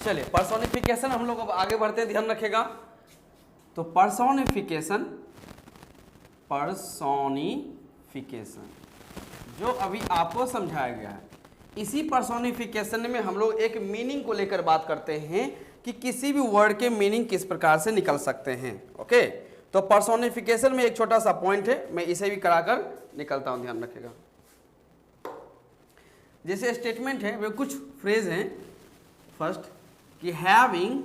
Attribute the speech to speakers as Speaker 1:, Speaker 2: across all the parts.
Speaker 1: चलिए पर्सोनिफिकेशन हम लोग अब आगे बढ़ते हैं, ध्यान रखेगा। तो पर्सोनिफिकेशन जो अभी आपको समझाया गया है, इसी पर्सोनिफिकेशन में हम लोग एक मीनिंग को लेकर बात करते हैं कि किसी भी वर्ड के मीनिंग किस प्रकार से निकल सकते हैं। ओके, तो पर्सोनिफिकेशन में एक छोटा सा पॉइंट है, मैं इसे भी कराकर निकलता हूं, ध्यान रखिएगा। जैसे स्टेटमेंट है वे कुछ फ्रेज हैं। फर्स्ट कि having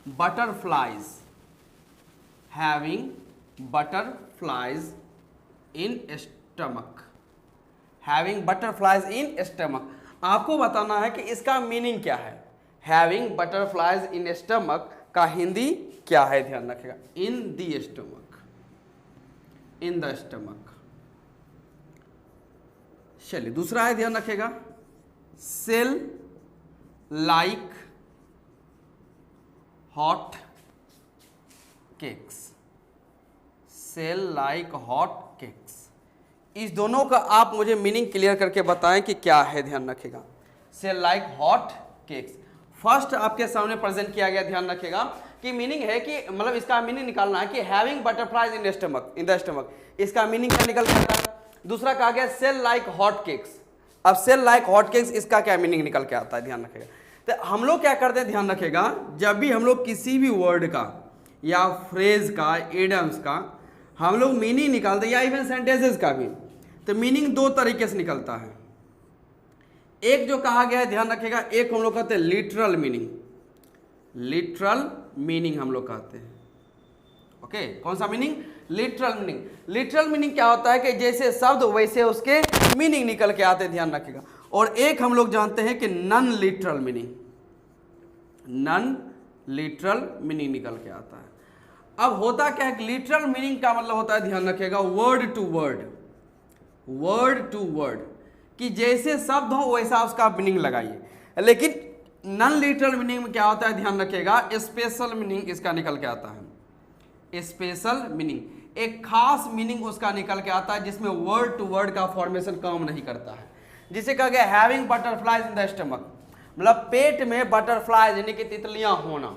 Speaker 1: butterflies in stomach. Having butterflies in stomach, आपको बताना है कि इसका मीनिंग क्या है। हैविंग बटरफ्लाइज इन स्टमक का हिंदी क्या है, ध्यान रखिएगा। In the stomach. चलिए दूसरा है, ध्यान रखिएगा, sell like hot cakes. Sell like hot cakes, इस दोनों का आप मुझे मीनिंग क्लियर करके बताएं कि क्या है, ध्यान रखिएगा। Sell like hot cakes first आपके सामने प्रेजेंट किया गया, ध्यान रखिएगा कि मीनिंग है कि मतलब इसका मीनिंग निकालना है कि having butterflies in the stomach, इसका मीनिंग क्या निकल सकता है। दूसरा कहा गया सेल लाइक हॉट केक्स। अब सेल लाइक हॉट केक्स, इसका क्या मीनिंग निकल के आता है, ध्यान रखिएगा। तो हम लोग क्या करते हैं, ध्यान रखिएगा, जब भी हम लोग किसी भी वर्ड का या फ्रेज का, एडम्स का हम लोग मीनिंग निकालते हैं, या इवन सेंटेंसेस का भी, तो मीनिंग दो तरीके से निकलता है। एक जो कहा गया है, ध्यान रखिएगा, एक हम लोग कहते हैं लिटरल मीनिंग। लिटरल मीनिंग हम लोग कहते हैं। ओके, कौन सा meaning, literal meaning. Literal meaning क्या होता है कि जैसे शब्द वैसे उसके मीनिंग निकल के आते हैं, ध्यान रखिएगा। और एक हम लोग जानते हैं कि non literal meaning. Non literal meaning निकल के आता है। अब होता क्या है, लिटरल मीनिंग का मतलब होता है, ध्यान रखिएगा, word to word. Word to word, कि जैसे शब्द हो वैसा उसका मीनिंग लगाइए। लेकिन नॉन लिटरल मीनिंग में क्या होता है, ध्यान रखिएगा, स्पेशल मीनिंग इसका निकल के आता है। स्पेशल मीनिंग, एक खास मीनिंग उसका निकल के आता है, जिसमें वर्ड टू वर्ड का फॉर्मेशन काम नहीं करता है। जिसे कहा गया having butterflies in the stomach, मतलब पेट में बटरफ्लाइज यानी कि तितलियां होना।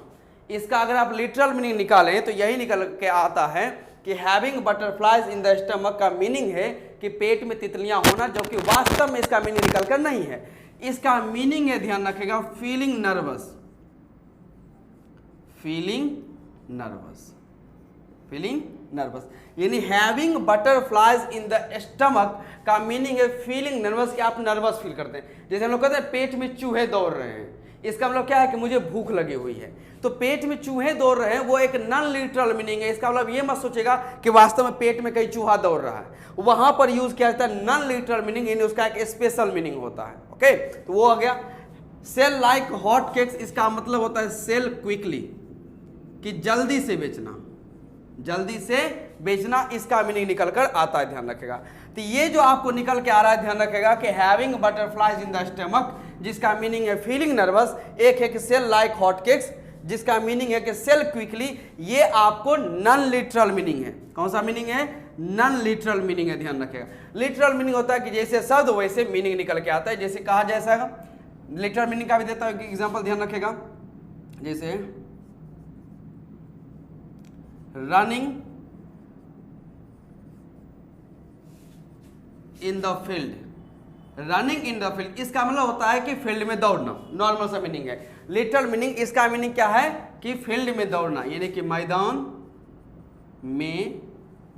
Speaker 1: इसका अगर आप लिटरल मीनिंग निकालें तो यही निकल के आता है कि having butterflies in the stomach का मीनिंग है कि पेट में तितलियां होना, जो कि वास्तव में इसका मीनिंग निकल कर नहीं है। इसका मीनिंग है, ध्यान रखिएगा, feeling nervous. Feeling nervous, feeling nervous, यानी having butterflies in the stomach का मीनिंग है फीलिंग नर्वस, कि आप नर्वस फील करते हैं। जैसे हम लोग कहते हैं पेट में चूहे दौड़ रहे हैं, इसका मतलब क्या है कि मुझे भूख लगी हुई है। तो पेट में चूहे दौड़ रहे हैं, वो एक नॉन लिटरल मीनिंग है। इसका मतलब ये मत सोचेगा कि वास्तव में पेट में कहीं चूहा दौड़ रहा है, वहां पर यूज किया जाता है नॉन लिटरल मीनिंग, यानी उसका एक स्पेशल मीनिंग होता है। ओके, तो वो आ गया। सेल लाइक हॉट केक्स, इसका मतलब होता है सेल क्विकली, कि जल्दी से बेचना, जल्दी से बेचना, इसका मीनिंग निकल कर आता है, ध्यान रखेगा। तो ये जो आपको निकल के आ रहा है, ध्यान रखेगा कि having butterflies in the stomach, जिसका मीनिंग है फीलिंग नर्वस, एक है कि सेल लाइक हॉट केक्स, जिसका मीनिंग है कि सेल क्विकली, ये आपको नॉन लिटरल मीनिंग है। कौन सा मीनिंग है, नॉन लिटरल मीनिंग है, ध्यान रखेगा। लिटरल मीनिंग होता है कि जैसे शब्द वैसे मीनिंग निकल के आता है, जैसे कहा जैसा है। लिटरल मीनिंग का भी देता है एग्जांपल, ध्यान रखेगा, जैसे running in the field. Running in the field, इसका मतलब होता है कि फील्ड में दौड़ना, नॉर्मल सा मीनिंग है। लिटरल मीनिंग, इसका मीनिंग क्या है कि फील्ड में दौड़ना, यानी कि मैदान में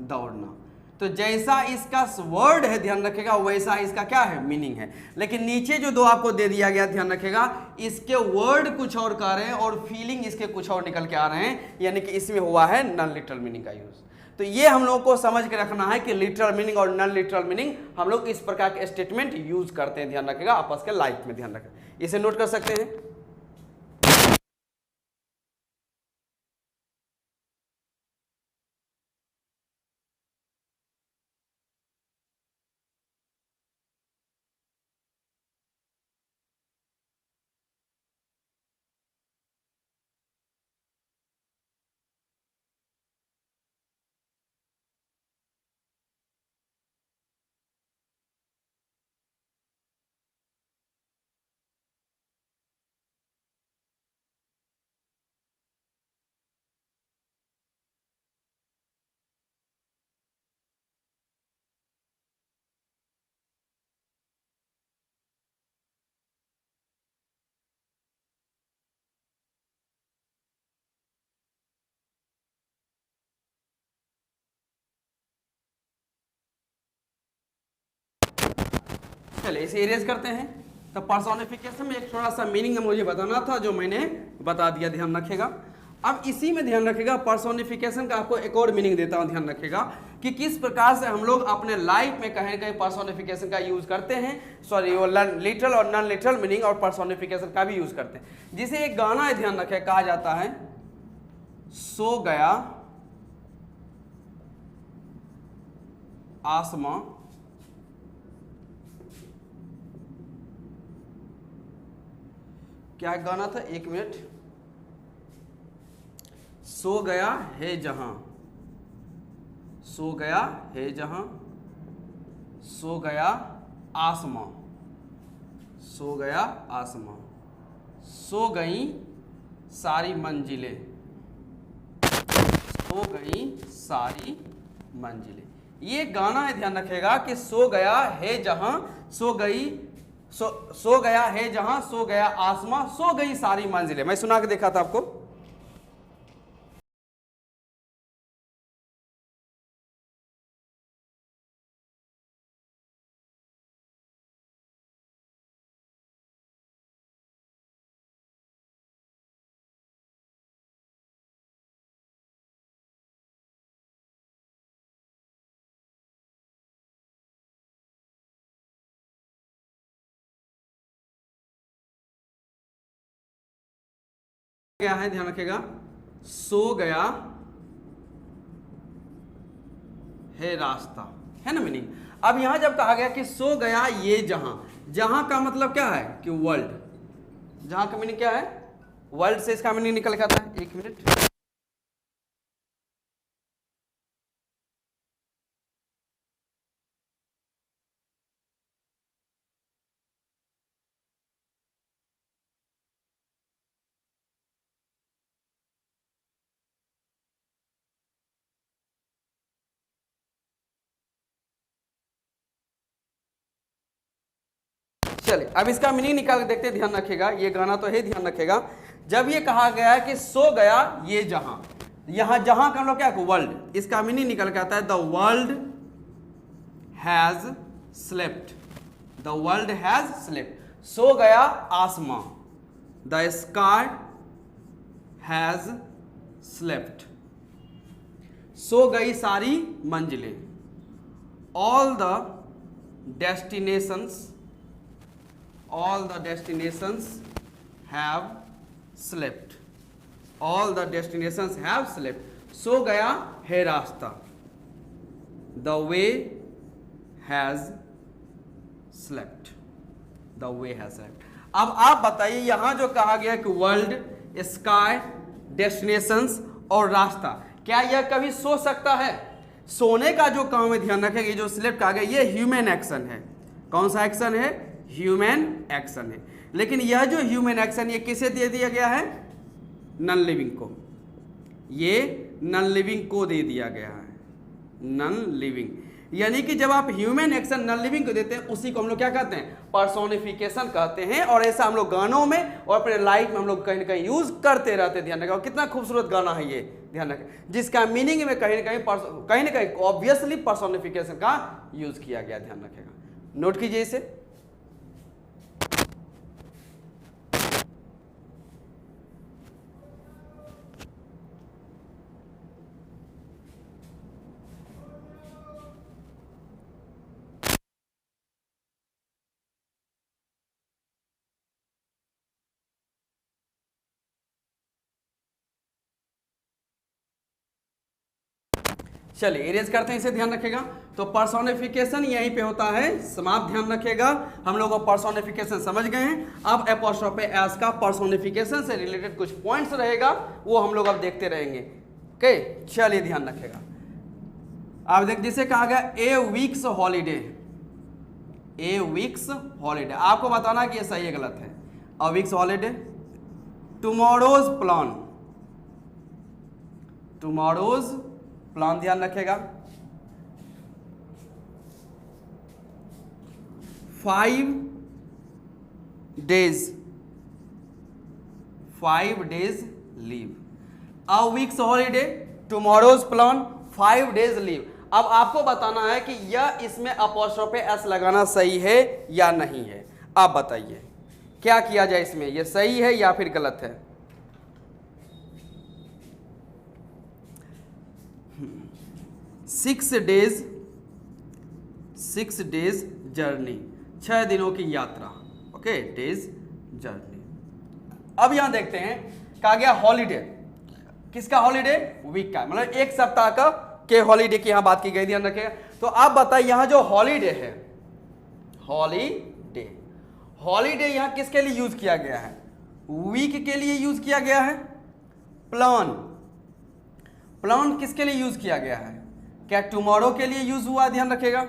Speaker 1: दौड़ना। तो जैसा इसका वर्ड है, ध्यान रखेगा, वैसा इसका क्या है, मीनिंग है। लेकिन नीचे जो दो आपको दे दिया गया, ध्यान रखेगा, इसके वर्ड कुछ और कह रहे हैं और फीलिंग इसके कुछ और निकल के आ रहे हैं, यानी कि इसमें हुआ है नॉन लिटरल मीनिंग का यूज। तो ये हम लोगों को समझ के रखना है कि लिटरल मीनिंग और नॉन लिटरल मीनिंग हम लोग इस प्रकार के स्टेटमेंट यूज करते हैं, ध्यान रखेगा, आपस के लाइफ में, ध्यान रखेगा, इसे नोट कर सकते हैं। चलिए इसे इरेज करते हैं। तो पर्सोनिफिकेशन में एक थोड़ा सा मीनिंग मुझे बताना था जो मैंने बता दिया, ध्यान रखिएगा। अब इसी में ध्यान रखिएगा, पर्सोनिफिकेशन का आपको एक और मीनिंग देता हूं, ध्यान रखिएगा कि किस प्रकार से हम लोग अपने लाइफ में कहीं कहीं पर्सोनिफिकेशन का यूज करते हैं। सॉरी, वो लिटरल और नॉन लिटरल मीनिंग और पर्सोनिफिकेशन का भी यूज करते हैं। जिसे एक गाना है, ध्यान रखिए, कहा जाता है सो गया आसमां क्या गाना था, एक मिनट। सो गया है जहां, सो गया है जहां, सो गया आसमां, सो गया आसमां, सो गई सारी मंजिलें, सो गई सारी मंजिलें। ये गाना है, ध्यान रखिएगा कि सो गया है जहां, सो गई, सो गया है जहां, सो गया आसमां, सो गई सारी मंजिलें। मैं सुना के देखा था आपको। क्या है, ध्यान रखिएगा, सो गया है रास्ता, है ना मीनिंग। अब यहां जब कहा गया कि सो गया ये जहां, जहां का मतलब क्या है कि वर्ल्ड, जहां का मीनिंग क्या है, वर्ल्ड से इसका मीनिंग निकल के आता है। एक मिनट, चलिए अब इसका मीनिंग निकाल के देखते हैं। ध्यान रखिएगा, ये गाना तो है, ध्यान रखिएगा। जब ये कहा गया है कि सो गया ये जहां, यहां जहां का हम लोग क्या, वर्ल्ड, इसका मीनिंग निकल के आता है the world has slept, the world has slept. सो गया आसमां, द स्काई हैज स्लेप्ट, सो गई सारी मंजिलें, all the destinations, all the destinations have slept, all the destinations have slept, सो गया है रास्ता, the way has slept, the way has slept। अब आप बताइए यहां जो कहा गया कि वर्ल्ड, स्काई, डेस्टिनेशंस और रास्ता, क्या यह कभी सो सकता है? सोने का जो काम है, ध्यान रखेंगे, जो स्लेप्ट कहा गया ये ह्यूमन एक्शन है। कौन सा एक्शन है? ह्यूमन एक्शन है। लेकिन यह जो ह्यूमन एक्शन ये किसे दे दिया गया है? नॉन लिविंग को। ये नॉन लिविंग को दे दिया गया है, नॉन लिविंग। यानी कि जब आप ह्यूमन एक्शन नॉन लिविंग को देते हैं उसी को हम लोग क्या कहते हैं? पर्सोनिफिकेशन कहते हैं। और ऐसा हम लोग गानों में और अपने लाइफ में हम लोग कहीं ना कहीं यूज करते रहते हैं। ध्यान रखें, और कितना खूबसूरत गाना है ये, ध्यान रखें, जिसका मीनिंग में कहीं ना कहीं ऑब्वियसली पर्सोनिफिकेशन का यूज किया गया। ध्यान रखेगा, नोट कीजिए इसे। चलिए इरेज करते हैं इसे, ध्यान रखेगा। तो पर्सोनिफिकेशन यहीं पे होता है समाप्त, ध्यान रखेगा। हम लोग पर्सोनिफिकेशन समझ गए हैं। अब एपोस्ट्रोफे एस का पर्सोनिफिकेशन से रिलेटेड कुछ पॉइंट्स रहेगा, वो हम लोग अब देखते रहेंगे। ओके, चलिए ध्यान रखेगा। अब देख, जिसे कहा गया a week's holiday, a week's holiday, आपको बताना कि ये सही है गलत है। A week's holiday, tomorrow's plan, tomorrow's plan, ध्यान रखेगा। 5 days, 5 days leave. A week's holiday, tomorrow's plan, 5 days leave. अब आपको बताना है कि यह इसमें अपॉस्ट्रोफे एस लगाना सही है या नहीं है। आप बताइए क्या किया जाए इसमें, यह सही है या फिर गलत है? सिक्स डेज जर्नी, 6 दिनों की यात्रा। Okay, days journey. अब यहां देखते हैं, कहा गया हॉलीडे। किसका हॉलीडे? वीक का, मतलब एक सप्ताह का के हॉलीडे की यहां बात की गई, ध्यान रखिएगा। तो आप बताइए यहां जो हॉलीडे है, हॉलीडे यहां किसके लिए यूज किया गया है? वीक के लिए यूज किया गया है। प्लान किसके लिए यूज किया गया है? क्या टुमारो के लिए यूज हुआ? ध्यान रखिएगा।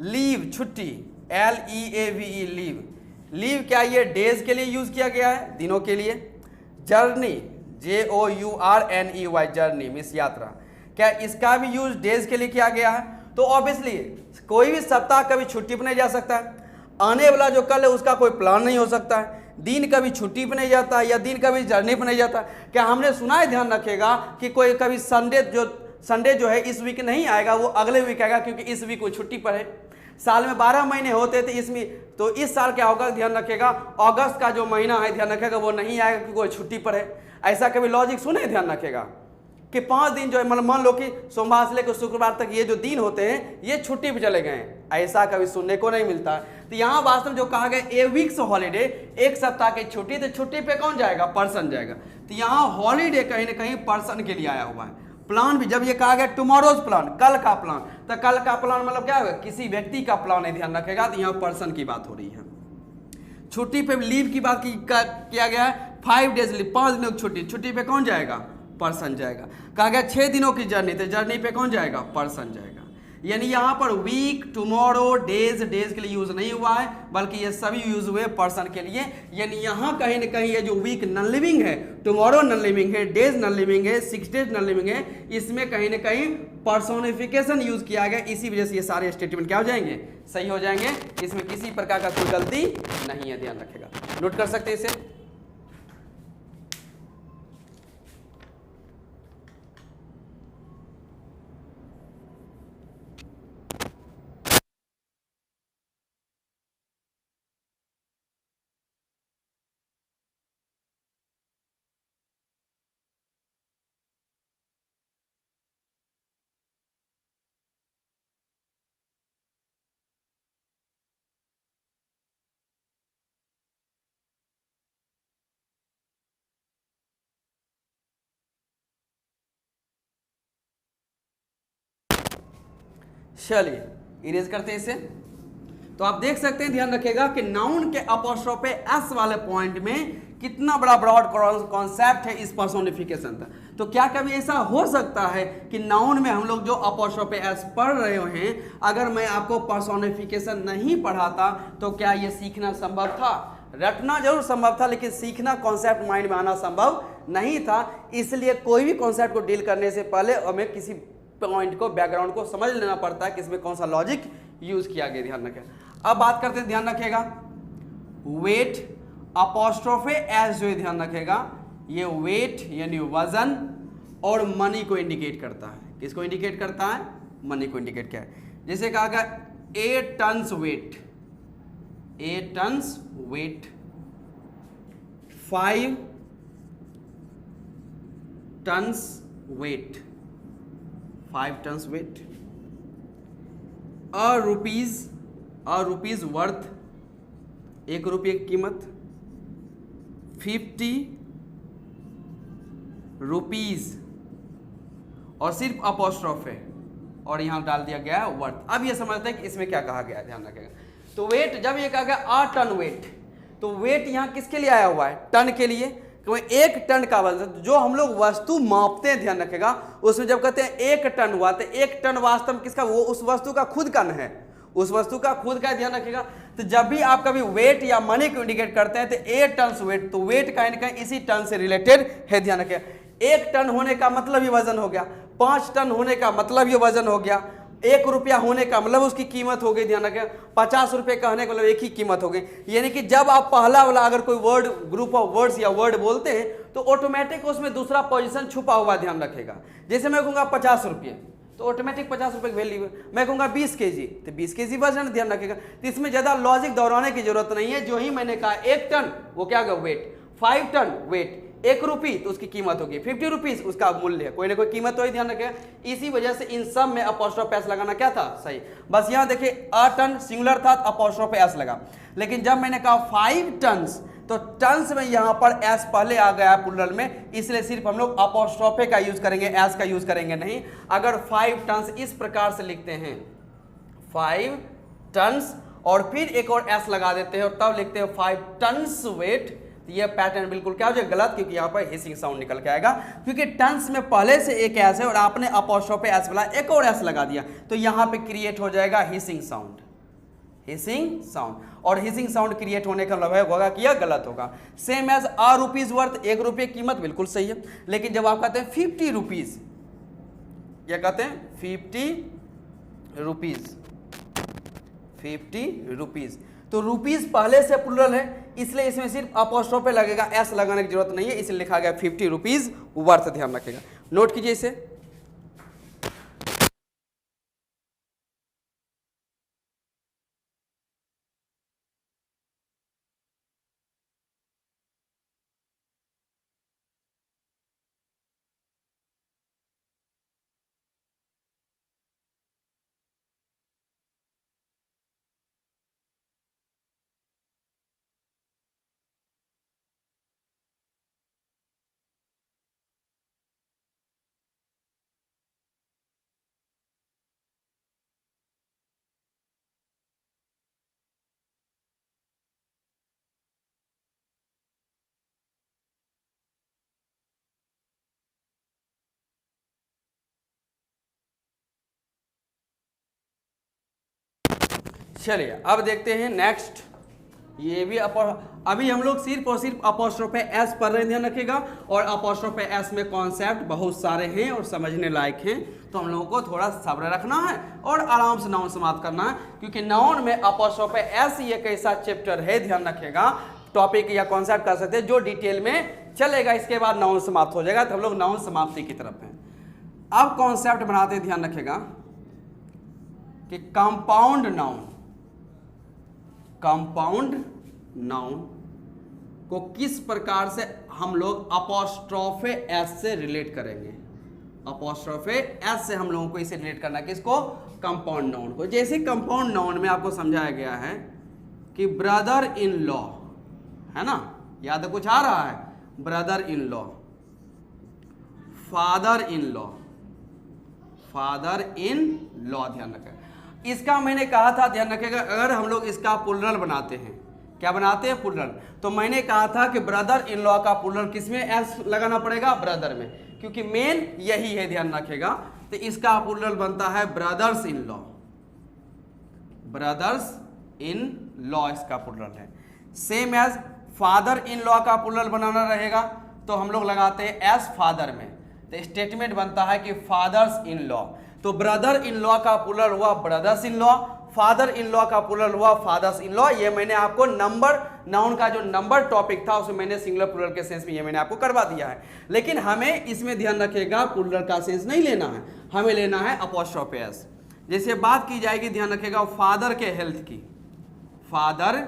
Speaker 1: लीव, छुट्टी, LEAVE, लीव क्या ये डेज के लिए यूज किया गया है? दिनों के लिए। जर्नी, JOURNEY, जर्नी मीन्स यात्रा, क्या इसका भी यूज डेज के लिए किया गया है? तो ऑब्वियसली कोई भी सप्ताह कभी छुट्टी पर नहीं जा सकता है, आने वाला जो कल है उसका कोई प्लान नहीं हो सकता है, दिन कभी छुट्टी पर नहीं जाता है या दिन कभी जर्नी पर नहीं जाता। क्या हमने सुना है, ध्यान रखेगा, कि कोई कभी संडे जो है इस वीक नहीं आएगा, वो अगले वीक आएगा, क्योंकि इस वीक वो छुट्टी पर है। साल में 12 महीने होते थे इसमें, तो इस साल क्या होगा, ध्यान रखेगा, अगस्त का जो महीना है, ध्यान रखेगा, वो नहीं आएगा क्योंकि वो छुट्टी पर है। ऐसा कभी लॉजिक सुने? ध्यान रखेगा कि 5 दिन जो है, मतलब मान लो कि सोमवार से लेकर शुक्रवार तक ये जो दिन होते हैं ये छुट्टी पे चले गए हैं, ऐसा कभी सुनने को नहीं मिलता है। तो यहाँ वास्तव में जो कहा गया ए वीक्स हॉलीडे, एक सप्ताह की छुट्टी, तो छुट्टी पे कौन जाएगा? पर्सन जाएगा। तो यहाँ हॉलीडे कहीं ना कहीं पर्सन के लिए आया हुआ है। प्लान भी जब ये कहा गया टुमारोज प्लान, कल का प्लान, तो कल का प्लान मतलब क्या होगा? किसी व्यक्ति का प्लान है, ध्यान रखेगा। तो यहाँ पर्सन की बात हो रही है। छुट्टी पे लीव की बात किया गया है, 5 डेज लीव, 5 दिनों की छुट्टी, छुट्टी पे कौन जाएगा? पर्सन जाएगा। कहा गया 6 दिनों की जर्नी, तो जर्नी पे कौन जाएगा? पर्सन जाएगा। यानी यहाँ पर वीक, टुमारो, डेज के लिए यूज नहीं हुआ है, बल्कि ये सभी यूज हुए पर्सन के लिए। यानी यहाँ कहीं ना कहीं ये जो वीक नॉन लिविंग है, टुमारो नॉन लिविंग है, डेज नॉन लिविंग है, 6 डेज नॉन लिविंग है, इसमें कहीं ना कहीं पर्सोनिफिकेशन यूज किया गया। इसी वजह से ये सारे स्टेटमेंट क्या हो जाएंगे? सही हो जाएंगे। इसमें किसी प्रकार का कोई गलती नहीं है, ध्यान रखेगा। नोट कर सकते हैं इसे। चलिए इरेज करते हैं इसे। तो आप देख सकते हैं, ध्यान रखिएगा कि नाउन के अपॉस्ट्रोफे एस वाले पॉइंट में कितना बड़ा ब्रॉड कॉन्सेप्ट है इस पर्सोनिफिकेशन का। तो क्या कभी ऐसा हो सकता है कि नाउन में हम लोग जो अपॉस्ट्रोफे एस पढ़ रहे हैं, अगर मैं आपको पर्सोनिफिकेशन नहीं पढ़ाता तो क्या ये सीखना संभव था? रटना जरूर संभव था, लेकिन सीखना, कॉन्सेप्ट माइंड में आना संभव नहीं था। इसलिए कोई भी कॉन्सेप्ट को डील करने से पहले हमें किसी पॉइंट को, बैकग्राउंड को समझ लेना पड़ता है कि इसमें कौन सा लॉजिक यूज किया गया, ध्यान रखें। अब बात करते हैं, ध्यान रखिएगा, वेट अपॉस्ट्रोफे एस जो है, ध्यान रखेगा, ये वेट यानी वजन और मनी को इंडिकेट करता है। किसको इंडिकेट करता है? मनी को इंडिकेट किया है। जैसे कहा गया 8 tons weight, 8 tons weight, 5 tons weight, 5 tons weight, a rupee's worth, 1 रुपये की कीमत, 50 रुपीज, और सिर्फ अपॉस्ट्रोफ है और यहां डाल दिया गया है वर्थ। अब ये समझते हैं कि इसमें क्या कहा गया है, ध्यान रखिएगा। तो वेट, जब ये कहा गया अ टन वेट, तो वेट यहां किसके लिए आया हुआ है? टन के लिए। क्योंकि 1 टन का वजन जो हम लोग वस्तु मापते हैं, ध्यान रखेगा, उसमें जब कहते हैं 1 टन हुआ, तो 1 टन वास्तव में किसका? वो उस वस्तु का खुद का है, उस वस्तु का खुद का, ध्यान रखेगा। तो जब भी आप कभी वेट या मनी को इंडिकेट करते हैं तो 8 टन वेट, तो वेट कहीं ना कहीं इसी टन से रिलेटेड है, ध्यान रखिएगा। 1 टन होने का मतलब ये वजन हो गया, 5 टन होने का मतलब ये वजन हो गया, 1 रुपया होने का मतलब उसकी कीमत हो गई, ध्यान रखें। 50 रुपये कहने का मतलब एक ही कीमत हो गई। यानी कि जब आप पहला वाला अगर कोई वर्ड, ग्रुप ऑफ वर्ड्स या वर्ड बोलते हैं तो ऑटोमेटिक उसमें दूसरा पोजीशन छुपा हुआ, ध्यान रखेगा। जैसे मैं कहूँगा 50 रुपये, तो ऑटोमेटिक 50 रुपये की वैल्यू। मैं कहूँगा 20 kg, तो 20 kg वजन, ध्यान रखिएगा। तो इसमें ज़्यादा लॉजिक दोहराने की जरूरत नहीं है। जो ही मैंने कहा 1 टन, वो क्या होगा वेट, 5 टन वेट, 1 रुपये तो उसकी कीमत होगी 50 रुपीज़, उसका मूल्य है, कोई ना कोई कीमत तो ही, ध्यान रखिएगा। इसी वजह से इन सब में अपॉस्ट्रोफ एस लगाना क्या था, सही। बस यहाँ देखिए अ टन सिंगुलर था तो अपॉस्ट्रोफ एस लगा, लेकिन जब मैंने कहा 5 टन्स तो टन्स में यहाँ पर एस पहले आ गया प्लूरल में, इसलिए सिर्फ हम लोग अपॉस्ट्रोफे का यूज करेंगे, एस का यूज करेंगे नहीं। अगर 5 टन्स इस प्रकार से लिखते हैं 5 टन्स और फिर एक और एस लगा देते हैं और तब लिखते हैं 5 टन्स वेट, तो यह पैटर्न बिल्कुल क्या हो जाएगा, गलत, क्योंकि यहाँ पर हिसिंग साउंड निकल के आएगा। क्योंकि टन्स में पहले से एक एस है और आपने अपॉस्ट्रोफे एस वाला एक और एस लगा दिया, तो यहाँ पे क्रिएट हो जाएगा हिसिंग साउंड, हिसिंग साउंड। और हिसिंग साउंड क्रिएट होने का मतलब होगा कि यह गलत होगा। सेम एज आ रुपीज वर्थ, 1 रुपये कीमत, बिल्कुल सही है। लेकिन जब आप कहते हैं 50 रुपीज, क्या कहते हैं 50 रुपीज, 50 रुपीज, तो रुपीज पहले से प्लूरल है, इसलिए इसमें सिर्फ अपॉस्ट्रोफे लगेगा, एस लगाने की जरूरत नहीं है, इसलिए लिखा गया 50 रुपीज वर्थ। ध्यान रखिएगा, नोट कीजिए इसे। चलिए अब देखते हैं नेक्स्ट। ये भी अभी हम लोग सिर्फ और सिर्फ अपॉस्ट्रोफे एस पढ़ रहे हैं, ध्यान रखिएगा। और अपॉस्ट्रोफे एस में कॉन्सेप्ट बहुत सारे हैं और समझने लायक हैं, तो हम लोगों को थोड़ा सब्र रखना है और आराम से नाउन समाप्त करना है, क्योंकि नाउन में अपॉस्ट्रोफे एस ये कैसा चैप्टर है, ध्यान रखिएगा। टॉपिक या कॉन्सेप्ट कर सकते हैं जो डिटेल में चलेगा, इसके बाद नाउन समाप्त हो जाएगा, तो हम लोग नाउन समाप्ति की तरफ हैं। अब कॉन्सेप्ट बनाते हैं, ध्यान रखिएगा कि कंपाउंड नाउन, कंपाउंड नाउन को किस प्रकार से हम लोग अपॉस्ट्रोफे एस से रिलेट करेंगे। अपॉस्ट्रोफे एस से हम लोगों को इसे रिलेट करना है, किसको, कंपाउंड नाउन को। जैसे कंपाउंड नाउन में आपको समझाया गया है कि ब्रदर इन लॉ, है ना, याद है कुछ आ रहा है, brother in law, father in law, father in law, ध्यान रखें। इसका मैंने कहा था, ध्यान रखिएगा, अगर हम लोग इसका प्लूरल बनाते हैं, क्या बनाते हैं, प्लूरल, तो मैंने कहा था कि ब्रदर इन लॉ का प्लूरल किसमें एस लगाना पड़ेगा, ब्रदर में, क्योंकि मेन यही है, ध्यान रखिएगा। तो इसका प्लूरल बनता है brothers in law, brothers in law इसका प्लूरल है। Same as father in law का प्लूरल बनाना रहेगा, तो हम लोग लगाते हैं एस फादर में, तो स्टेटमेंट बनता है कि फादर्स इन लॉ। तो ब्रदर इन लॉ का प्लूरल हुआ brothers in law, father in law का प्लूरल हुआ फादर्स इन लॉ। ये मैंने आपको नंबर, नाउन का जो नंबर टॉपिक था उसमें मैंने सिंगुलर प्लूरल के सेंस में ये मैंने आपको करवा दिया है। लेकिन हमें इसमें ध्यान रखिएगा प्लूरल का सेंस नहीं लेना है, हमें लेना है अपॉस्ट्रोफे एस। जैसे बात की जाएगी, ध्यान रखिएगा, फादर के हेल्थ की, फादर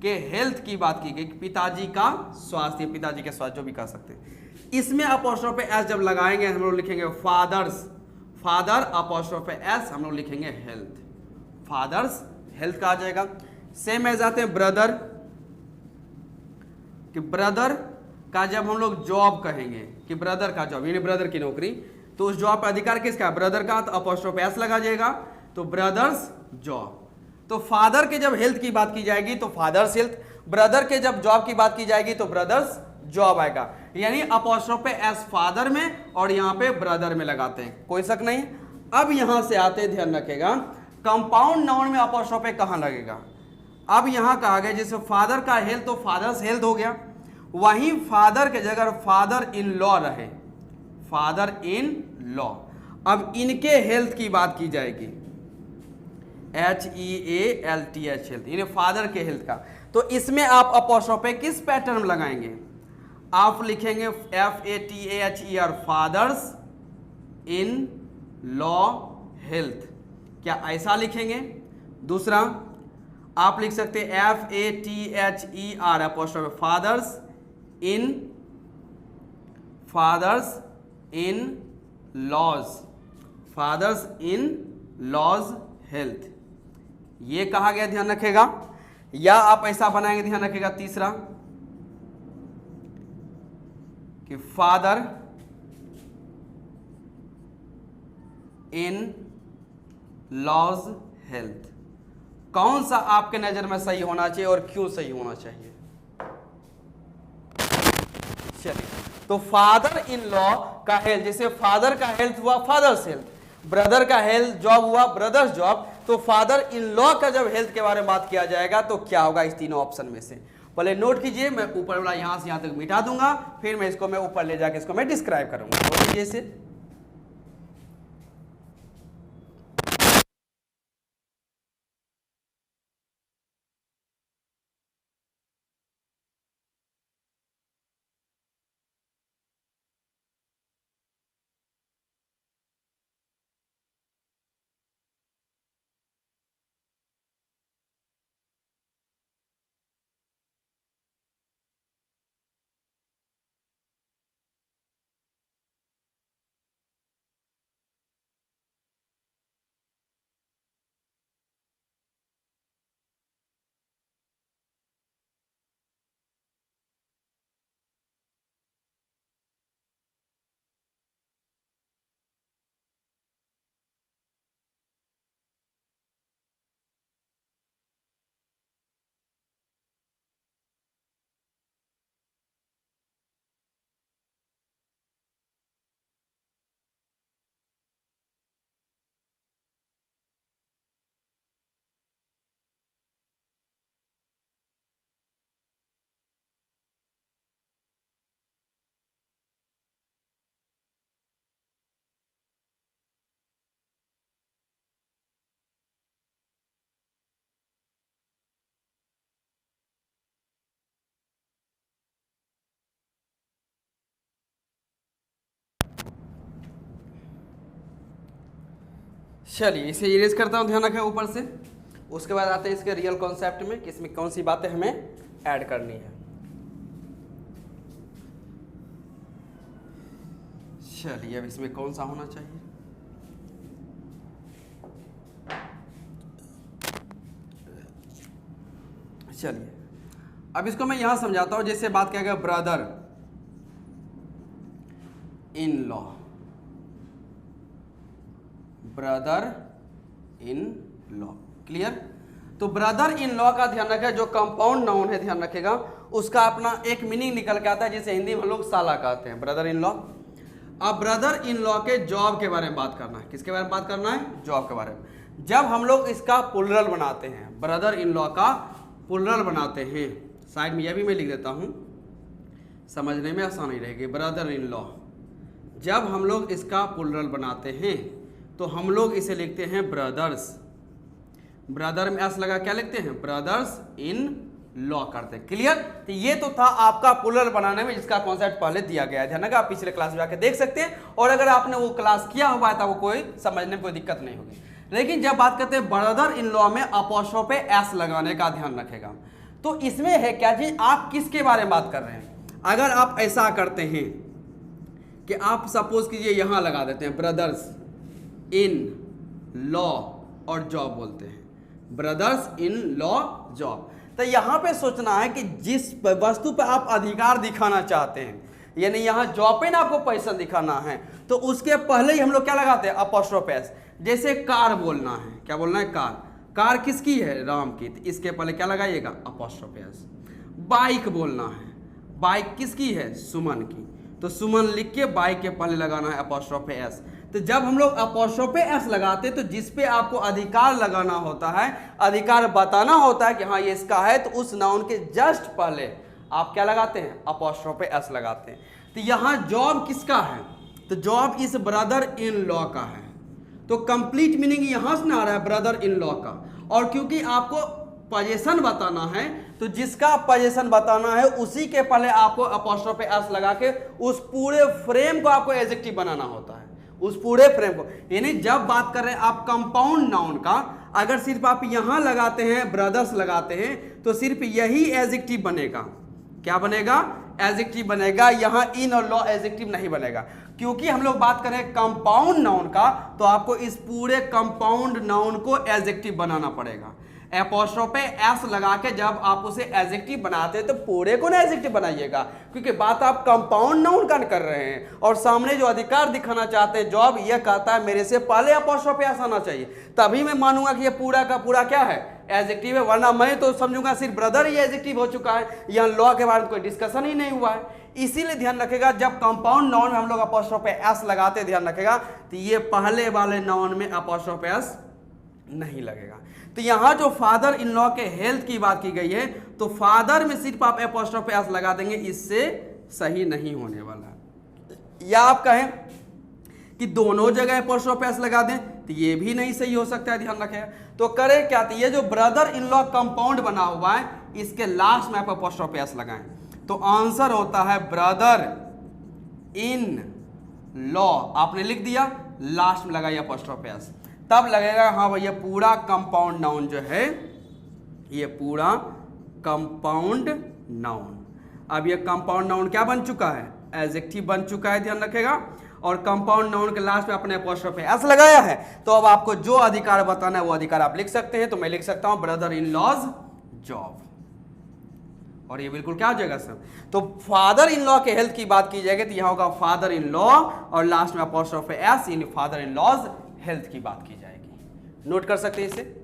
Speaker 1: के हेल्थ की बात की गई, पिताजी का स्वास्थ्य, पिताजी के स्वास्थ्य जो भी कह सकते हैं, इसमें अपॉस्ट्रोफे एस जब लगाएंगे हम लोग लिखेंगे फादर्स, फादर अपॉस्ट्रोफे एस, हम लोग लिखेंगे हेल्थ, फादर्स हेल्थ का आ जाएगा। सेम एज आते हैं ब्रदर, कि ब्रदर का जब हम लोग जॉब कहेंगे कि ब्रदर का जॉब, यानी ब्रदर की नौकरी, तो उस जॉब पर अधिकार किसका, ब्रदर का, तो अपॉस्ट्रोफे एस लगा जाएगा, तो ब्रदर्स जॉब। तो फादर के जब हेल्थ की बात की जाएगी तो फादर्स हेल्थ, ब्रदर के जब जॉब की बात की जाएगी तो ब्रदर्स जॉब आएगा, यानी अपॉस्ट्रोफे एस फादर में और यहाँ पे ब्रदर में लगाते हैं, कोई शक नहीं। अब यहां से आते हैं, ध्यान रखेगा, कंपाउंड नाउन में अपॉस्ट्रोफे कहां लगेगा। अब यहां कहा गया जैसे फादर का हेल्थ तो फादर्स हेल्थ हो गया, वहीं फादर के जगह फादर इन लॉ रहे, फादर इन लॉ। अब इनके हेल्थ की बात की जाएगी, HEALTH हेल्थ, यानी फादर के हेल्थ का, तो इसमें आप अपॉस्ट्रोफे किस पैटर्न में लगाएंगे, आप लिखेंगे FATHER fathers in law health, क्या ऐसा लिखेंगे? दूसरा आप लिख सकते हैं FATHER apostrophe fathers in law's health, ये कहा गया, ध्यान रखेगा। या आप ऐसा बनाएंगे, ध्यान रखेगा, तीसरा कि फादर इन लॉज हेल्थ। कौन सा आपके नजर में सही होना चाहिए और क्यों सही होना चाहिए? चलिए, तो फादर इन लॉ का हेल्थ, जैसे फादर का हेल्थ हुआ फादर्स हेल्थ, ब्रदर का हेल्थ जॉब हुआ ब्रदर्स जॉब, तो फादर इन लॉ का जब हेल्थ के बारे में बात किया जाएगा तो क्या होगा इस तीनों ऑप्शन में से? पहले नोट कीजिए, मैं ऊपर वाला यहां से यहां तक मिटा दूंगा, फिर मैं इसको मैं ऊपर ले जाके इसको मैं डिस्क्राइब करूंगा। नोट कीजिए इसे। चलिए, इसे इरेज करता हूं, ध्यान रखें ऊपर से। उसके बाद आते हैं इसके रियल कॉन्सेप्ट में कि इसमें कौन सी बातें हमें ऐड करनी है। चलिए, अब इसमें कौन सा होना चाहिए? चलिए, अब इसको मैं यहां समझाता हूं। जैसे बात किया गया ब्रदर इन लॉ, क्लियर? तो ब्रदर इन लॉ का ध्यान रखें, जो कंपाउंड नाउन है ध्यान रखेगा, उसका अपना एक मीनिंग निकल के आता है, जिसे हिंदी में लोग साला कहते हैं, ब्रदर इन लॉ। अब ब्रदर इन लॉ के जॉब के बारे में बात करना है। किसके बारे में बात करना है? जॉब के बारे में। जब हम लोग इसका प्लुरल बनाते हैं, ब्रदर इन लॉ का प्लुरल बनाते हैं, साइड में यह भी मैं लिख देता हूं, समझने में आसानी रहेगी। ब्रदर इन लॉ, जब हम लोग इसका प्लुरल बनाते हैं तो हम लोग इसे लिखते हैं ब्रदर्स। ब्रदर में एस लगा क्या लिखते हैं? ब्रदर्स इन लॉ करते हैं, क्लियर? तो ये तो था आपका प्लुरल बनाने में, जिसका कॉन्सेप्ट पहले दिया गया है, ध्यान रखा। आप पिछले क्लास में जाके देख सकते हैं, और अगर आपने वो क्लास किया हुआ है तो कोई समझने में कोई दिक्कत नहीं होगी। लेकिन जब बात करते हैं ब्रदर इन लॉ में अपोस्ट्रोफ एस लगाने का, ध्यान रखेगा। तो इसमें है क्या जी, आप किसके बारे में बात कर रहे हैं? अगर आप ऐसा करते हैं कि आप सपोज कीजिए यहां लगा देते हैं ब्रदर्स इन लॉ और जॉब बोलते हैं, ब्रदर्स इन लॉ जॉब, तो यहां पे सोचना है कि जिस वस्तु पे आप अधिकार दिखाना चाहते हैं, यानी यहां जॉब पे ना आपको पैसा दिखाना है, तो उसके पहले ही हम लोग क्या लगाते हैं? Apostrophe S. जैसे कार बोलना है, क्या बोलना है? कार। कार किसकी है? राम की, तो इसके पहले क्या लगाइएगा? Apostrophe S. बाइक बोलना है, बाइक किसकी है? सुमन की, तो सुमन लिख के बाइक के पहले लगाना है अपोस्ट्रोफ एस। तो जब हम लोग अपोस्ट्रोफ एस लगाते हैं तो जिस पे आपको अधिकार लगाना होता है, अधिकार बताना होता है कि हाँ ये इसका है, तो उस नाउन के जस्ट पहले आप क्या लगाते हैं? अपोस्ट्रोफ एस लगाते हैं। तो यहाँ जॉब किसका है? तो जॉब इस ब्रदर इन लॉ का है। तो कंप्लीट मीनिंग यहां से ना आ रहा है ब्रदर इन लॉ का, और क्योंकि आपको पोजीशन बताना है, तो जिसका पोजीशन बताना है उसी के पहले आपको अपोस्ट्रोफ एस लगा के उस पूरे फ्रेम को आपको एडजेक्टिव बनाना होता है, उस पूरे फ्रेम को। यानी जब बात कर रहे हैं आप कंपाउंड नाउन का, अगर सिर्फ आप यहां लगाते हैं ब्रदर्स लगाते हैं तो सिर्फ यही एडजेक्टिव बनेगा। क्या बनेगा? एडजेक्टिव बनेगा, यहां इन और लॉ एडजेक्टिव नहीं बनेगा। क्योंकि हम लोग बात करें कंपाउंड नाउन का तो आपको इस पूरे कंपाउंड नाउन को एडजेक्टिव बनाना पड़ेगा। एपोस्ट्रोफे एस लगा के जब आप उसे एडजेक्टिव बनाते हैं तो पूरे को ना एडजेक्टिव बनाइएगा, क्योंकि बात आप कंपाउंड नाउन का कर रहे हैं और सामने जो अधिकार दिखाना चाहते हैं जॉब, यह कहता है मेरे से पहले एपोस्ट्रोफे एस आना चाहिए, तभी मैं मानूंगा कि ये पूरा का पूरा क्या है, एडजेक्टिव है। वरना मैं तो समझूंगा सिर्फ ब्रदर ही एडजेक्टिव हो चुका है, यहाँ लॉ के बारे में कोई डिस्कशन ही नहीं हुआ है। इसीलिए ध्यान रखेगा जब कंपाउंड नाउन में हम लोग एपोस्ट्रोफे एस लगाते, ध्यान रखेगा तो ये पहले वाले नाउन में एपोस्ट्रोफे एस नहीं लगेगा। तो यहां जो फादर इन लॉ के हेल्थ की बात की गई है तो फादर में सिर्फ आप एपोस्ट्रोफे एस लगा देंगे, इससे सही नहीं होने वाला। या आप कहें कि दोनों जगह एपोस्ट्रोफे एस लगा दें तो ये भी नहीं सही हो सकता है, ध्यान रखेगा। तो करें क्या, तो ये जो ब्रदर इन लॉ कंपाउंड बना हुआ है इसके लास्ट में आप एपोस्ट्रोफे एस लगाएं तो आंसर होता है ब्रदर इन लॉ। आपने लिख दिया, लास्ट में लगाइए एपोस्ट्रोफे एस, तब लगेगा हाँ भाई ये पूरा कंपाउंड नाउन जो है, ये पूरा कंपाउंड नाउन। अब ये कंपाउंड नाउन क्या बन चुका है, एडजेक्टिव बन चुका है, ध्यान रखेगा। और कंपाउंड नाउन के लास्ट में अपने एपोस्ट्रोफे एस लगाया है तो अब आपको जो अधिकार बताना है वो अधिकार आप लिख सकते हैं। तो मैं लिख सकता हूं ब्रदर इन लॉज जॉब, और ये बिल्कुल क्या हो जाएगा सर, तो फादर इन लॉ के हेल्थ की बात की जाएगी तो यहां होगा फादर इन लॉ और लास्ट में apostrophe s, in father in law's health की बात की जाएगी। नोट कर सकते हैं इसे।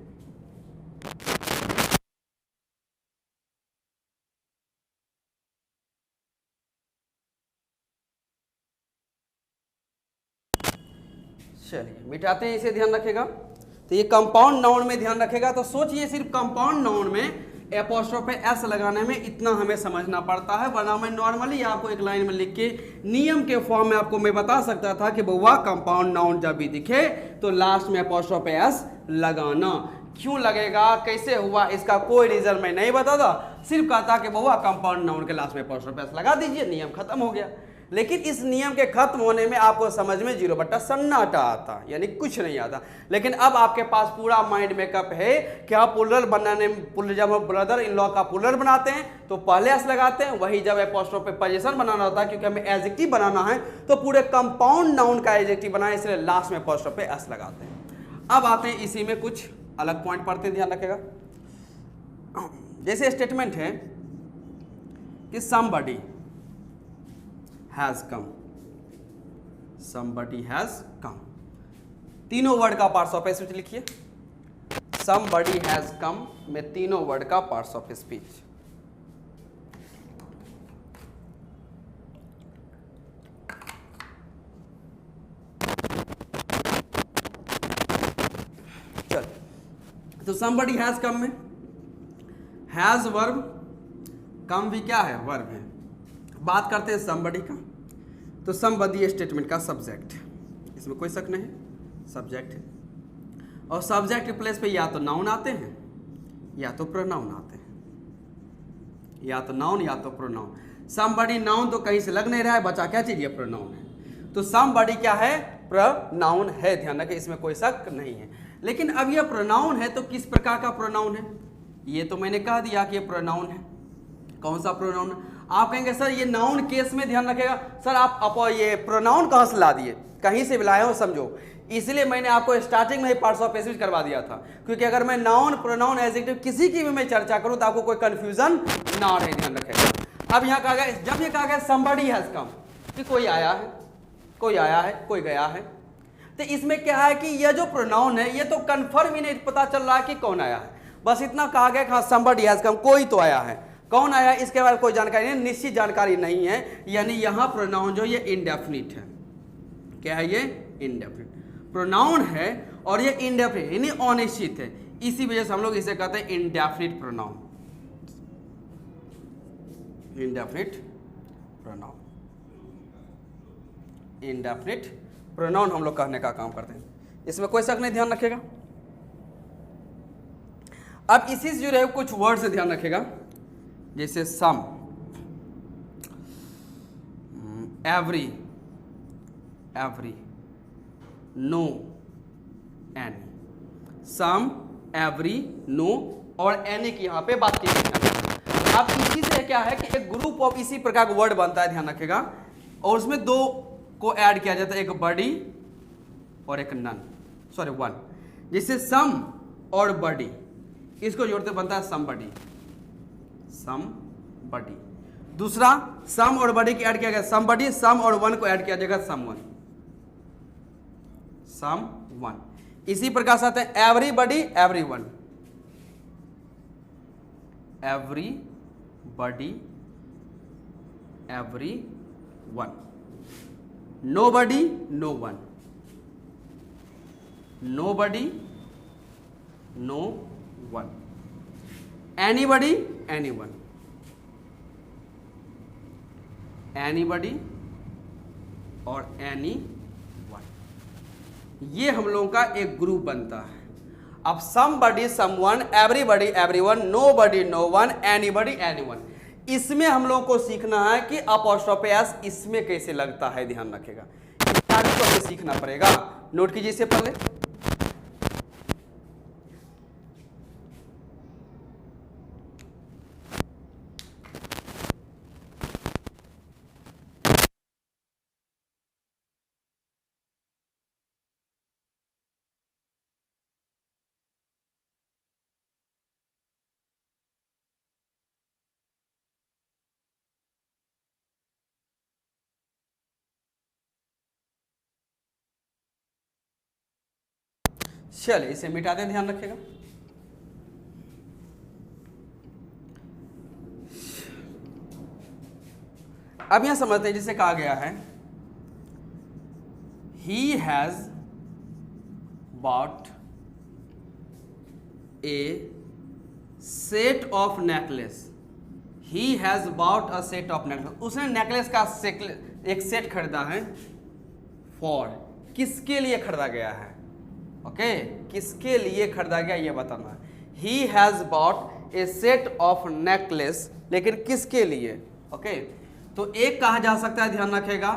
Speaker 1: चलिए मिटाते हैं इसे, ध्यान रखेगा। तो ये कंपाउंड नाउन में ध्यान रखेगा तो सोचिए सिर्फ कंपाउंड नाउन में एपोस्ट्रोफे एस लगाने में इतना हमें समझना पड़ता है, वरना मैं नॉर्मली आपको एक लाइन में लिख के नियम के फॉर्म में आपको मैं बता सकता था कि बउआ कंपाउंड नाउन जब भी दिखे तो लास्ट में एपोस्ट्रोफे एस लगाना। क्यों लगेगा, कैसे हुआ, इसका कोई रीजन मैं नहीं बताता, सिर्फ कहता कि बउआ कंपाउंड नाउन के लास्ट में एपोस्ट्रोफे एस लगा दीजिए, नियम खत्म हो गया। लेकिन इस नियम के खत्म होने में आपको समझ में 0 सन्नाटा आता, यानी कुछ नहीं आता। लेकिन अब आपके पास पूरा माइंड मेकअप है कि आप प्लुरल बनाने, जब हम ब्रदर इन लॉ का प्लुरल बनाते हैं तो पहले एस लगाते हैं, वही जब एपोस्ट्रोफे पोजीशन बनाना होता है क्योंकि हमें एडजेक्टिव बनाना है तो पूरे कंपाउंड नाउन का एडजेक्टिव बनाए, इसलिए लास्ट में एपोस्ट्रोफे एस लगाते हैं। अब आते हैं इसी में कुछ अलग पॉइंट पढ़ते हैं, ध्यान रखेगा। जैसे स्टेटमेंट है कि somebody has come, somebody has come, तीनों वर्ड का पार्ट्स ऑफ स्पीच लिखिए। somebody has come में तीनों वर्ड का पार्ट्स ऑफ स्पीच। चल, तो somebody has come में has वर्ब, come भी क्या है, वर्ब है। बात करते हैं somebody का, तो somebody स्टेटमेंट का सब्जेक्ट, इसमें कोई शक नहीं, सब्जेक्ट है। और सब्जेक्ट के प्लेस पे या तो नाउन आते हैं या तो प्रोनाउन आते हैं, या तो नाउन या तो प्रोनाउन। somebody नाउन तो कहीं से लग नहीं रहा है, बचा क्या चीज, ये प्रोनाउन है। तो somebody क्या है, प्रोनाउन है, ध्यान रखें, इसमें कोई शक नहीं है। लेकिन अब ये प्रोनाउन है तो किस प्रकार का प्रोनाउन है, ये तो मैंने कह दिया कि ये प्रोनाउन है। कौन सा प्रोनाउन है, आप कहेंगे सर ये नाउन केस में, ध्यान रखेगा सर आप ये प्रोनाउन कहाँ से ला दिए, कहीं से भी लाए हो समझो, इसलिए मैंने आपको स्टार्टिंग में ही पार्ट्स ऑफ स्पीच करवा दिया था, क्योंकि अगर मैं नाउन प्रोनाउन एडजेक्टिव किसी की भी मैं चर्चा करूं तो आपको कोई कंफ्यूजन ना रहे, ध्यान रखेगा। अब यहाँ कहा गया, जब ये कहा गया somebody has come कि कोई आया है, कोई आया है, कोई गया है, तो इसमें क्या है कि यह जो प्रोनाउन है ये तो कंफर्म ही नहीं पता चल रहा है कि कौन आया है, बस इतना कहा गया कि somebody has come, कोई तो आया है, कौन आया इसके बारे में कोई जानकारी नहीं, निश्चित जानकारी नहीं है। यानी यहाँ प्रोनाउन जो ये इंडेफिनिट है, क्या है, ये इंडेफिनिट प्रोनाउन है और ये इंडेफिनिट यानी अनिश्चित है, इसी वजह से हम लोग इसे कहते हैं indefinite pronoun, indefinite pronoun, indefinite pronoun हम लोग कहने का काम करते हैं, इसमें कोई शक नहीं, ध्यान रखेगा। अब इसी से जुड़े कुछ वर्ड से ध्यान रखेगा, जैसे सम, एवरी, एवरी, नो, एनी, सम, एवरी, नो और एनी की यहाँ पे बात की गई है। अब इसी से क्या है कि एक ग्रुप ऑफ इसी प्रकार का वर्ड बनता है, ध्यान रखिएगा, और उसमें दो को ऐड किया जाता है, एक बडी और एक नन, सॉरी वन। जैसे सम और बडी, इसको जोड़ते बनता है समबडी, समबडी। दूसरा सम और बडी को ऐड किया गया समबडी, सम और वन को ऐड किया जाएगा समवन, समवन। इसी प्रकार से आते हैं everybody, everyone, everybody, everyone, nobody, no one, nobody, no one, anybody, anyone, anybody और anyone। ये हम लोगों का एक ग्रुप बनता है। अब somebody, someone, everybody, everyone, nobody, no one, anybody, anyone, इसमें हम लोगों को सीखना है कि अपॉस्ट्रोफी एस इसमें कैसे लगता है, ध्यान रखेगा, तो हमें सीखना पड़ेगा। नोट कीजिए इसे पहले। चलिए इसे मिटा दें, ध्यान रखिएगा। अब यहां समझते हैं, जिसे कहा गया है he has bot A set of necklace, he has bought a set of necklace, उसने नेकलेस का एक सेट खरीदा है, फॉर, किसके लिए खरीदा गया है, ओके, किसके लिए खरीदा गया ये बताना है। He has bot A set of necklace, लेकिन किसके लिए, ओके। तो एक कहा जा सकता है, ध्यान रखेगा,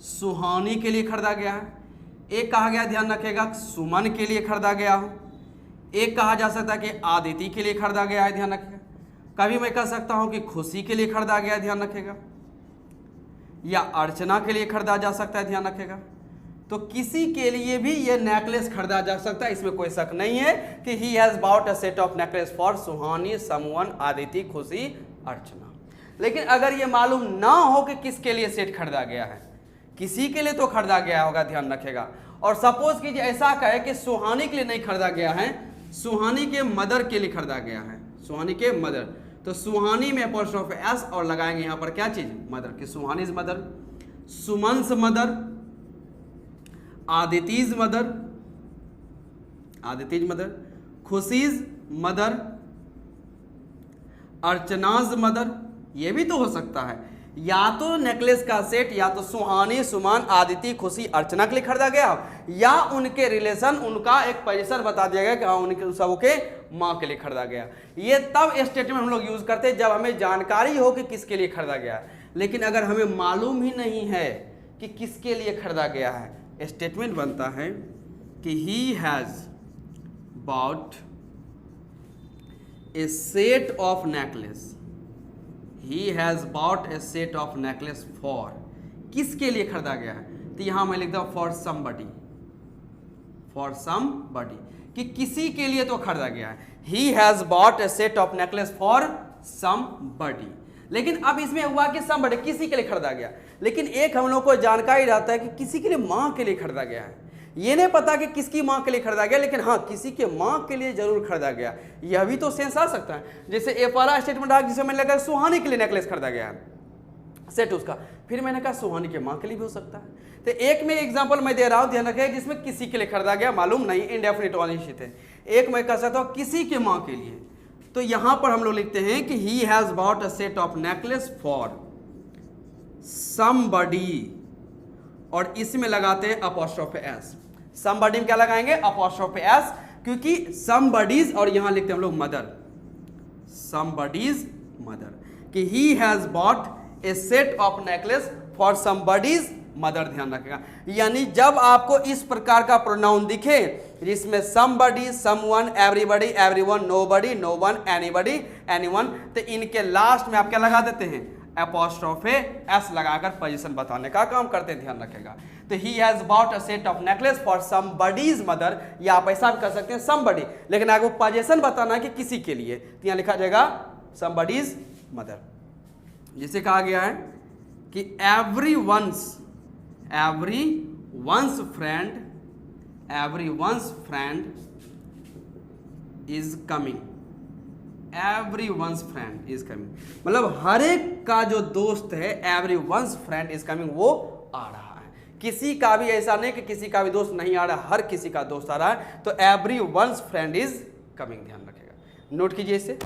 Speaker 1: सुहानी के लिए खरीदा गया है, एक कहा गया, ध्यान रखेगा, सुमन के लिए खरीदा गया हो, एक कहा जा सकता है कि आदिति के लिए खरीदा गया है, ध्यान रखेगा। कभी मैं कह सकता हूं कि खुशी के लिए खरीदा गया है, ध्यान रखेगा, या अर्चना के लिए खरीदा जा सकता है, ध्यान रखेगा। तो किसी के लिए भी ये नेकलेस खरीदा जा सकता है, इसमें कोई शक नहीं है कि he has bought a set of necklace for Suhani, someone, Aditi, खुशी, अर्चना। लेकिन अगर ये मालूम ना हो कि किसके लिए सेट खरीदा गया है, किसी के लिए तो खरीदा गया होगा, ध्यान रखेगा। और सपोज कीजिए ऐसा कहे कि सुहानी के लिए नहीं खरीदा गया है, सुहानी के मदर के लिए खरीदा गया है, सुहानी के मदर, तो सुहानी में अपॉस्ट्रोफी एस और लगाएंगे यहाँ पर क्या चीज, मदर, कि Suhani's mother, Suman's mother, Aditi's mother, Aditi's mother, Khushi's mother, Archana's mother, ये भी तो हो सकता है। या तो नेकलेस का सेट या तो सुहानी, सुमन, आदिति, खुशी, अर्चना के लिए खरीदा गया, या उनके रिलेशन, उनका एक पोजीशन बता दिया गया कि हाँ उनके सबके माँ के लिए खरीदा गया। ये तब स्टेटमेंट हम लोग यूज करते हैं जब हमें जानकारी हो कि किसके लिए खरीदा गया है। लेकिन अगर हमें मालूम ही नहीं है कि किसके लिए खरीदा गया है, स्टेटमेंट बनता है कि he has bot A set of necklace, he has bot A set of necklace for, किसके लिए खरीदा गया है, तो यहां मैं लिखता हूं फॉर समबडी, फॉर समबडी, कि किसी के लिए तो खरीदा गया है। He has bot A set of necklace for somebody. लेकिन अब इसमें हुआ कि समबडी किसी के लिए खरीदा गया, लेकिन एक हम लोग को जानकारी रहता है कि किसी के लिए मां के लिए खरीदा गया है। ये नहीं पता कि किसकी मां के लिए खरीदा गया, लेकिन हाँ किसी के मां के लिए जरूर खरीदा गया। यह भी तो सेंस आ सकता है। जैसे एक वाला स्टेटमेंट आ जिसमें मैंने लगा सुहानी के लिए नेकलेस खरीदा गया है, सेट उसका, फिर मैंने कहा सुहानी के मां के लिए भी हो सकता है। तो एक में एग्जांपल मैं दे रहा हूं, ध्यान रखें, जिसमें किसी के लिए खरीदा गया मालूम नहीं, इनडेफिनिट अनिश्चित है। एक मैं कह सकता हूं किसी के मां के लिए, तो यहां पर हम लोग लिखते हैं कि he has bought a set of necklace for somebody, और इसमें लगाते हैं अपॉस्ट्रोफी एस। समबडी में क्या लगाएंगे, अपॉस्ट्रोफी एस, क्योंकि समबडीज, और यहां लिखते हैं हम लोग मदर, समबडीज मदर, कि he has bot A set of necklace for somebody's mother, ध्यान रखेगा। यानी जब आपको इस प्रकार का प्रोनाउन दिखे जिसमें somebody, someone, everybody, everyone, nobody, known, anybody, anyone, तो इनके लास्ट में आप क्या लगा देते हैं, एपोस्ट्रोफे एस लगाकर पोजीशन बताने का काम करते हैं, ध्यान रखेगा। तो he has bought a set of necklace for somebody's mother, या आप ऐसा भी कर सकते हैं समबडी, लेकिन आपको पोजीशन बताना है कि किसी के लिए, तो यहाँ लिखा जाएगा समबडीज मदर। जिसे कहा गया है कि every one's friend is coming, every one's friend is coming, मतलब हर एक का जो दोस्त है, every one's friend is coming, वो आ रहा है। किसी का भी ऐसा नहीं कि किसी का भी दोस्त नहीं आ रहा, हर किसी का दोस्त आ रहा है, तो every one's friend is coming, ध्यान रखेगा, नोट कीजिए इसे।